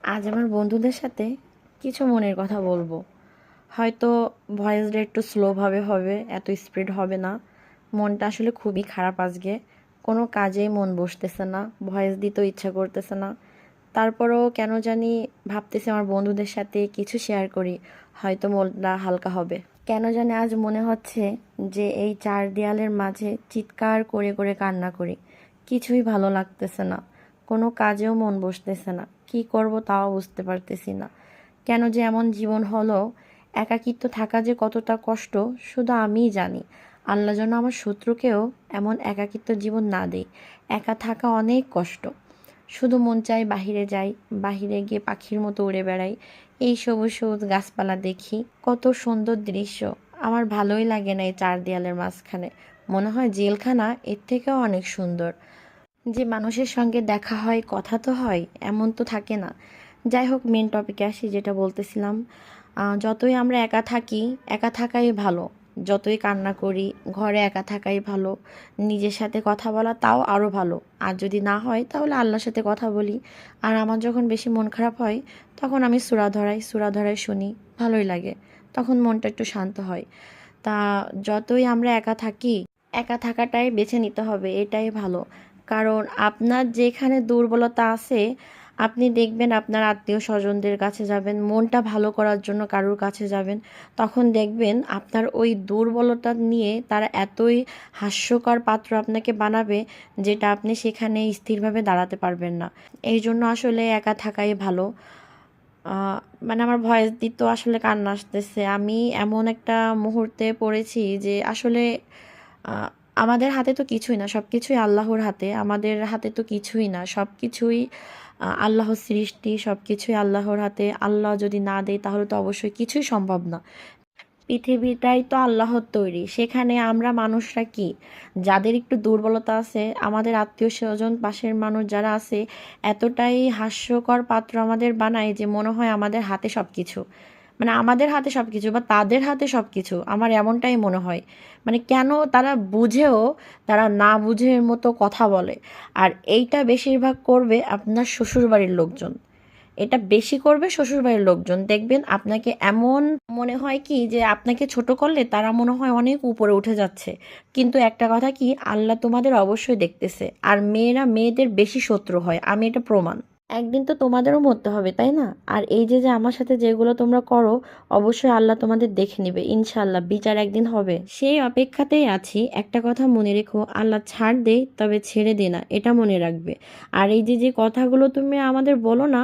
আজ আমার বন্ধুদের সাথে কিছু মনের কথা বলবো। হয়তো ভয়েসটা একটু স্লোভাবে হবে, এত স্পিড হবে না। মনটা আসলে খুবই খারাপ আজকে। কোনো কাজেই মন বসতেছে না, ভয়েস দিতেও ইচ্ছা করতেছে না। তারপরও কেন জানি ভাবতেছি আমার বন্ধুদের সাথে কিছু শেয়ার করি, হয়তো মনটা হালকা হবে। কেন জানি আজ মনে হচ্ছে যে এই চার দেয়ালের মাঝে চিৎকার করে করে কান্না করি। কিছুই ভালো লাগতেছে না, কোনো কাজেও মন বসতেছে না, কি করব তাও বুঝতে পারতেছি না। কেন যে এমন জীবন হলো, একাকিত্ব থাকা যে কতটা কষ্ট শুধু আমিই জানি। আল্লাহ যেন আমার শত্রুকেও এমন একাকিত্ব জীবন না দেয়। একা থাকা অনেক কষ্ট। শুধু মন চাই বাহিরে যাই, বাহিরে গিয়ে পাখির মতো উড়ে বেড়াই, এই সবুজ সবুজ গাছপালা দেখি, কত সুন্দর দৃশ্য। আমার ভালোই লাগে না এই চার দেয়ালের মাঝখানে। মনে হয় জেলখানা এর থেকেও অনেক সুন্দর। যে মানুষের সঙ্গে দেখা হয়, কথা তো হয়, এমন তো থাকে না। যাই হোক, মেন টপিকে আসি, যেটা বলতেছিলাম। যতই আমরা একা থাকি, একা থাকাই ভালো। যতই কান্না করি, ঘরে একা থাকাই ভালো। নিজের সাথে কথা বলা তাও আরও ভালো। আর যদি না হয় তাহলে আল্লাহর সাথে কথা বলি। আর আমার যখন বেশি মন খারাপ হয়, তখন আমি সূরা ধরাই শুনি, ভালোই লাগে। তখন মনটা একটু শান্ত হয়। তা যতই আমরা একা থাকি, একা থাকাটাই বেছে নিতে হবে, এটাই ভালো। কারণ আপনার যেখানে দুর্বলতা আছে, আপনি দেখবেন আপনার আত্মীয় স্বজনদের কাছে যাবেন, মনটা ভালো করার জন্য কারোর কাছে যাবেন, তখন দেখবেন আপনার ওই দুর্বলতা নিয়ে তারা এতই হাস্যকর পাত্র আপনাকে বানাবে, যেটা আপনি সেখানে স্থিরভাবে দাঁড়াতে পারবেন না। এই জন্য আসলে একা থাকাই ভালো। আহ, মানে আমার ভয়েস দিতেও আসলে কান্না আসতেছে। আমি এমন একটা মুহূর্তে পড়েছি যে আসলে আহ, আমাদের হাতে তো কিছুই না, সব কিছুই আল্লাহর হাতে। আমাদের হাতে তো কিছুই না, সব কিছুই আল্লাহর সৃষ্টি, সব কিছুই আল্লাহর হাতে। আল্লাহ যদি না দেয় তাহলে তো অবশ্যই কিছুই সম্ভব না। পৃথিবীটাই তো আল্লাহর তৈরি, সেখানে আমরা মানুষরা কি, যাদের একটু দুর্বলতা আছে, আমাদের আত্মীয় স্বজন পাশের মানুষ যারা আছে, এতটাই হাস্যকর পাত্র আমাদের বানায় যে মনে হয় আমাদের হাতে সব কিছু। মানে আমাদের হাতে সব কিছু বা তাদের হাতে সব কিছু, আমার এমনটাই মনে হয়। মানে কেন তারা বুঝেও তারা না বুঝের মতো কথা বলে। আর এইটা বেশিরভাগ করবে আপনার শ্বশুরবাড়ির লোকজন। এটা বেশি করবে শ্বশুরবাড়ির লোকজন। দেখবেন আপনাকে এমন মনে হয় কি যে আপনাকে ছোট করলে তারা মনে হয় অনেক উপরে উঠে যাচ্ছে। কিন্তু একটা কথা কি, আল্লাহ তোমাদের অবশ্যই দেখতেছে। আর মেয়েরা মেয়েদের বেশি শত্রু হয়, আমি এটা প্রমাণ। একদিন তো তোমাদেরও মরতে হবে, তাই না? আর এই যে যে আমার সাথে যেগুলো তোমরা করো, অবশ্যই আল্লাহ তোমাদের দেখে নেবে, ইনশাআল্লাহ বিচার একদিন হবে। সেই অপেক্ষাতেই আছি। একটা কথা মনে রেখো, আল্লাহ ছাড় দে তবে ছেড়ে দে না, এটা মনে রাখবে। আর এই যে যে কথাগুলো তুমি আমাদের বলো না,